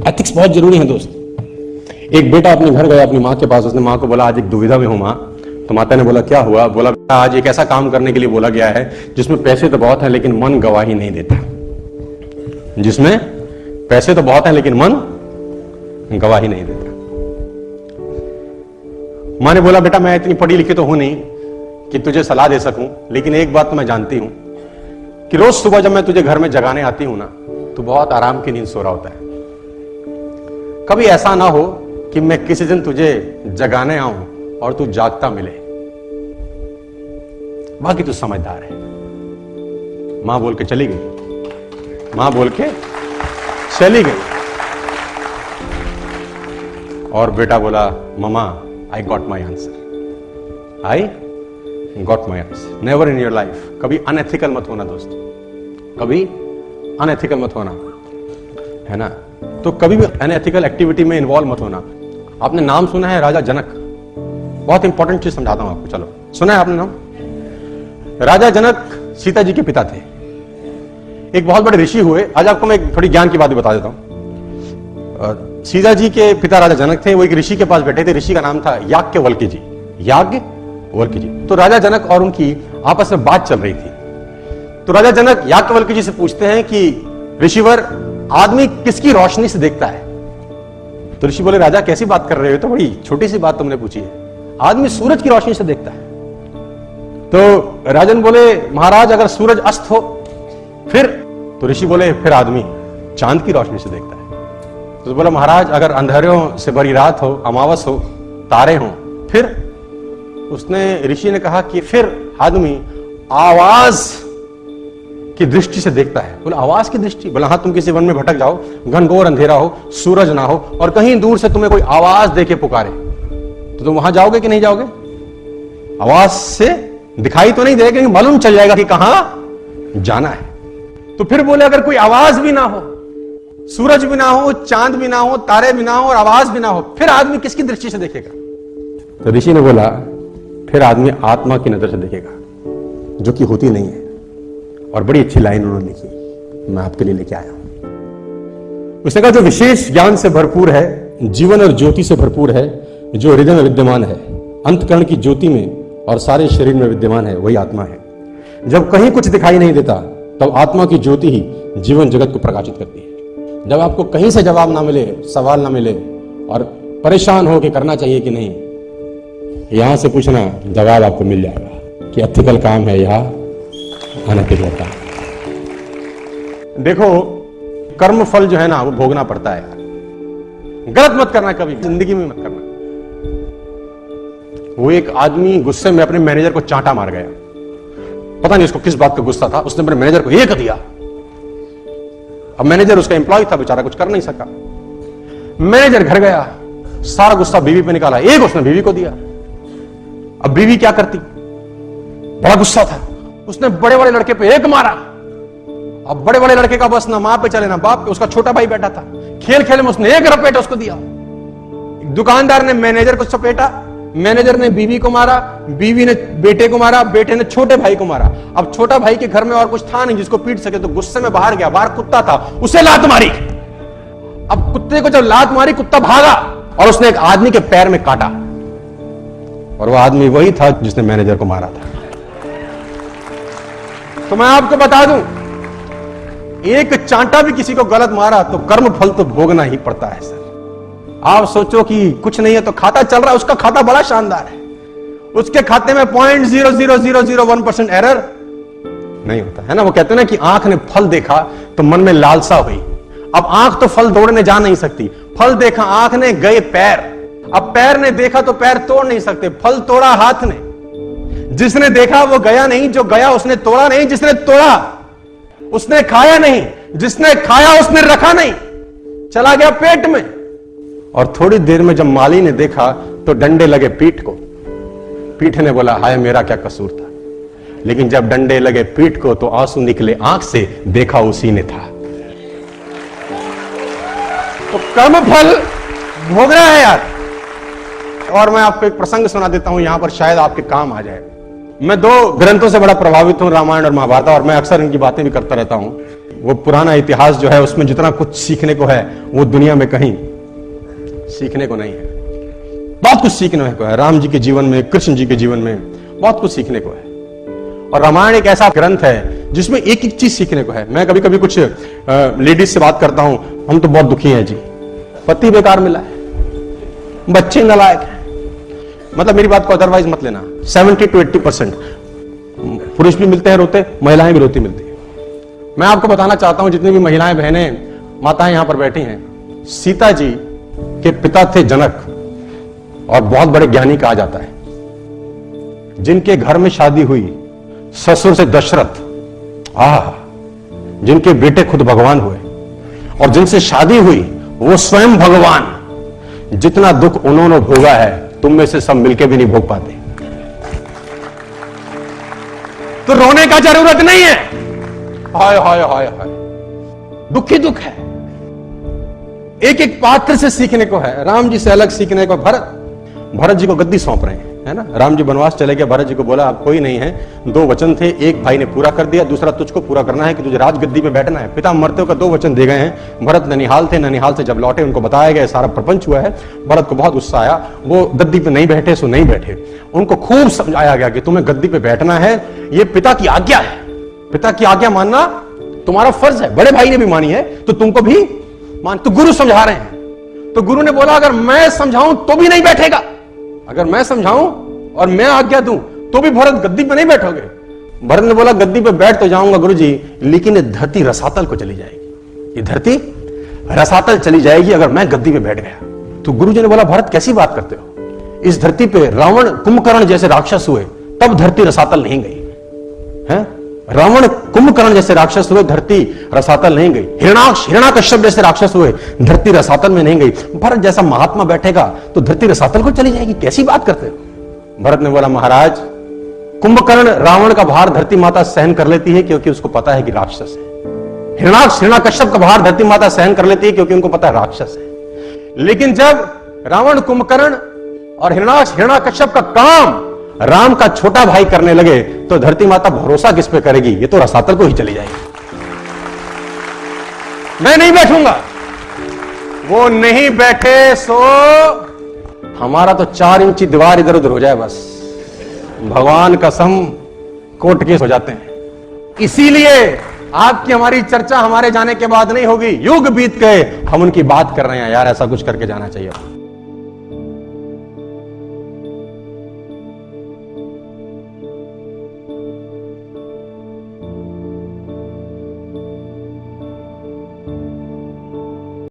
Ethics बहुत जरूरी है दोस्त। एक बेटा अपने घर गया अपनी माँ के पास, उसने माँ को बोला आज एक दुविधा में हूं माँ। तो माता ने बोला क्या हुआ? बोला आज एक ऐसा काम करने के लिए बोला गया है जिसमें पैसे तो बहुत है लेकिन मन गवाही नहीं देता। जिसमें पैसे तो बहुत है लेकिन मन गवाही नहीं देता। माँ ने बोला बेटा मैं इतनी पढ़ी लिखी तो हूं नहीं कि तुझे सलाह दे सकूं, लेकिन एक बात तो मैं जानती हूं कि रोज सुबह जब मैं तुझे घर में जगाने आती हूं ना, तो बहुत आराम की नींद सो रहा होता है। कभी ऐसा ना हो कि मैं किसी दिन तुझे जगाने आऊं और तू जागता मिले। बाकी तू समझदार है। मां बोल के चली गई। मां बोल के चली गई और बेटा बोला mama I got my answer. I got my answer. Never in your life कभी अनएथिकल मत होना दोस्त, कभी अनएथिकल मत होना, है ना। तो कभी भी अनएथिकल एक्टिविटी में इन्वॉल्व मत होना। आपने नाम सुना है राजा जनक? बहुत इंपॉर्टेंट चीज समझाता हूं आपको। चलो सुना है आपने नाम? राजा जनक सीता जी के पिता थे। एक बहुत बड़े ऋषि हुए। आज आपको मैं थोड़ी ज्ञान की बात भी बता देता हूं। सीता जी के पिता राजा जनक थे। वो एक ऋषि के पास बैठे थे। ऋषि का नाम था याज्ञवल्क्य जी। याज्ञवल्क्य जी। तो राजा जनक और उनकी आपस में बात चल रही थी। तो राजा जनक याज्ञवल्क्य जी से पूछते हैं कि ऋषिवर आदमी किसकी रोशनी से देखता है? तो ऋषि बोले राजा कैसी बात कर रहे हो? तो बड़ी छोटी सी बात तुमने पूछी है। आदमी सूरज की रोशनी से देखता है। तो राजन बोले महाराज अगर सूरज अस्त हो फिर? तो ऋषि बोले फिर आदमी चांद की रोशनी से देखता है। तो बोला महाराज अगर अंधेरों से भरी रात हो, अमावस हो, तारे हो फिर? उसने ऋषि ने कहा कि फिर आदमी आवाज की दृष्टि से देखता है। बोला आवाज की दृष्टि? बोला हाँ, तुम किसी वन में भटक जाओ, घनघोर अंधेरा हो, सूरज ना हो और कहीं दूर से तुम्हें कोई आवाज देके पुकारे, तो तुम वहां जाओगे कि नहीं जाओगे? आवाज से दिखाई तो नहीं देगा, मालूम चल जाएगा कि कहां जाना है। तो फिर बोले अगर कोई आवाज भी ना हो, सूरज भी ना हो, चांद भी ना हो, तारे भी ना हो और आवाज भी ना हो, फिर आदमी किसकी दृष्टि से देखेगा? तो ऋषि ने बोला फिर आदमी आत्मा की नजर से देखेगा, जो कि होती नहीं है। और बड़ी अच्छी लाइन उन्होंने लिखी, मैं आपके लिए लेके आया हूं। उसने कहा जो विशेष ज्ञान से भरपूर है, जीवन और ज्योति से भरपूर है, जो हृदय में विद्यमान है, अंतकरण की ज्योति में और सारे शरीर में विद्यमान है, वही आत्मा है। जब कहीं कुछ दिखाई नहीं देता तब आत्मा की ज्योति ही जीवन जगत को प्रकाशित करती है। जब आपको कहीं से जवाब ना मिले, सवाल ना मिले और परेशान हो कि करना चाहिए कि नहीं, यहां से पूछना, जवाब आपको मिल जाएगा कि एथिकल काम है या अनएथिकल काम। देखो कर्म फल जो है ना वो भोगना पड़ता है यार। गलत मत करना, कभी जिंदगी में मत करना। वो एक आदमी गुस्से में अपने मैनेजर को चांटा मार गया। पता नहीं उसको किस बात का गुस्सा था, उसने अपने मैनेजर को एक दिया। अब मैनेजर उसका एम्प्लॉय था, बेचारा कुछ कर नहीं सका। मैनेजर घर गया, सारा गुस्सा बीवी पे निकाला, एक उसने बीवी को दिया। अब बीवी क्या करती? बड़ा गुस्सा था, उसने बड़े बड़े लड़के पे एक मारा। अब बड़े बड़े लड़के का बस ना मां पे चले ना बाप पे, उसका छोटा भाई बैठा था, खेल खेल में उसने एक रपेट उसको दिया। दुकानदार ने मैनेजर को सपेटा, मैनेजर ने बीवी को मारा, बीवी ने बेटे को मारा, बेटे ने छोटे भाई को मारा। अब छोटा भाई के घर में और कुछ था नहीं जिसको पीट सके, तो गुस्से में बाहर गया। बाहर कुत्ता था, उसे लात मारी। अब कुत्ते को जब लात मारी, कुत्ता भागा और उसने एक आदमी के पैर में काटा, और वो आदमी वही था जिसने मैनेजर को मारा था। तो मैं आपको बता दूं, एक चांटा भी किसी को गलत मारा तो कर्म फल तो भोगना ही पड़ता है सर। आप सोचो कि कुछ नहीं है तो खाता चल रहा है, उसका खाता बड़ा शानदार है, उसके खाते में 0.00001% एरर नहीं होता है ना। वो कहते हैं ना कि आंख ने फल देखा तो मन में लालसा हुई। अब आंख तो फल तोड़ने जा नहीं सकती, फल देखा आंख ने, गए पैर। अब पैर ने देखा तो पैर तोड़ नहीं सकते, फल तोड़ा हाथ ने। जिसने देखा वो गया नहीं, जो गया उसने तोड़ा नहीं, जिसने तोड़ा उसने खाया नहीं, जिसने खाया उसने रखा नहीं, चला गया पेट में। और थोड़ी देर में जब माली ने देखा तो डंडे लगे पीठ को। पीठ ने बोला हाय मेरा क्या कसूर था, लेकिन जब डंडे लगे पीठ को तो आंसू निकले आंख से, देखा उसी ने था। तो कर्म फल भोगना है यार। और मैं आपको एक प्रसंग सुना देता हूं, यहां पर शायद आपके काम आ जाए। मैं दो ग्रंथों से बड़ा प्रभावित हूं, रामायण और महाभारत, और मैं अक्सर इनकी बातें भी करता रहता हूं। वो पुराना इतिहास जो है उसमें जितना कुछ सीखने को है वो दुनिया में कहीं सीखने को नहीं है। बहुत कुछ सीखने को है राम जी के जीवन में, कृष्ण जी के जीवन में बहुत कुछ सीखने को है। और रामायण एक ऐसा ग्रंथ है जिसमें एक एक चीज सीखने को है। मैं कभी कभी कुछ लेडीज से बात करता हूं, हम तो बहुत दुखी हैं जी, पति बेकार मिला है, बच्चे नालायक हैं। मतलब मेरी बात को अदरवाइज मत लेना, 70 to 80% पुरुष भी मिलते हैं रोते, महिलाएं भी रोती मिलती हैं। मैं आपको बताना चाहता हूं, जितनी भी महिलाएं, बहनें, माताएं यहां पर बैठी हैं, सीता जी के पिता थे जनक, और बहुत बड़े ज्ञानी कहा जाता है। जिनके घर में शादी हुई ससुर से दशरथ, जिनके बेटे खुद भगवान हुए, और जिनसे शादी हुई वो स्वयं भगवान। जितना दुख उन्होंने भोगा है तुम में से सब मिलके भी नहीं भोग पाते। तो रोने का जरूरत नहीं है। हाय हाय हाय हाय, दुख ही दुख है। एक एक पात्र से सीखने को है, राम जी से अलग सीखने को। भरत जी को गद्दी सौंप रहे हैं, है ना। राम जी वनवास चले गए, भरत जी को बोला आप कोई नहीं है, दो वचन थे, एक भाई ने पूरा कर दिया, दूसरा तुझको पूरा करना है कि तुझे राजगद्दी पे बैठना है। पिता मरते का दो वचन दे गए हैं। भरत ननिहाल थे, ननिहाल से जब लौटे उनको बताया गया सारा प्रपंच हुआ है। भरत को बहुत गुस्सा आया, वो गद्दी पे नहीं बैठे सो नहीं बैठे। उनको खूब समझाया गया कि तुम्हें गद्दी पे बैठना है, ये पिता की आज्ञा है, पिता की आज्ञा मानना तुम्हारा फर्ज है। बड़े भाई ने भी मानी है तो तुमको भी मान। तो गुरु समझा रहे हैं, तो गुरु ने बोला अगर मैं समझाऊं तो भी नहीं बैठेगा, अगर मैं समझाऊं और मैं आज्ञा दूं तो भी भरत गद्दी पे नहीं बैठोगे। भरत ने बोला गद्दी पे बैठ तो जाऊंगा गुरुजी, लेकिन ये धरती रसातल को चली जाएगी, ये धरती रसातल चली जाएगी अगर मैं गद्दी पे बैठ गया। तो गुरुजी ने बोला भरत कैसी बात करते हो, इस धरती पे रावण कुंभकर्ण जैसे राक्षस हुए तब धरती रसातल नहीं गई है। रावण कुंभकर्ण जैसे राक्षस हुए, धरती रसातल नहीं गई। हिरण्याकश्यप जैसे राक्षस हुए, धरती रसातल में नहीं गई। भरत जैसा महात्मा बैठेगा तो धरती रसातल को चली जाएगी, कैसी बात करते हो। भरत ने बोला महाराज, कुंभकर्ण रावण का भार धरती माता सहन कर लेती है क्योंकि उसको पता है कि राक्षस है। हिरण्याकश्यप का भार धरती माता सहन कर लेती है क्योंकि उनको पता है राक्षस है। लेकिन जब रावण, कुंभकर्ण और हिरण्याकश्यप का काम राम का छोटा भाई करने लगे तो धरती माता भरोसा किस पे करेगी, ये तो रसातल को ही चली जाएगी। मैं नहीं बैठूंगा। वो नहीं बैठे सो हमारा तो 4 इंची दीवार इधर उधर हो जाए बस, भगवान कसम कोट केस हो जाते हैं। इसीलिए आपकी हमारी चर्चा हमारे जाने के बाद नहीं होगी, युग बीत गए हम उनकी बात कर रहे हैं। यार ऐसा कुछ करके जाना चाहिए।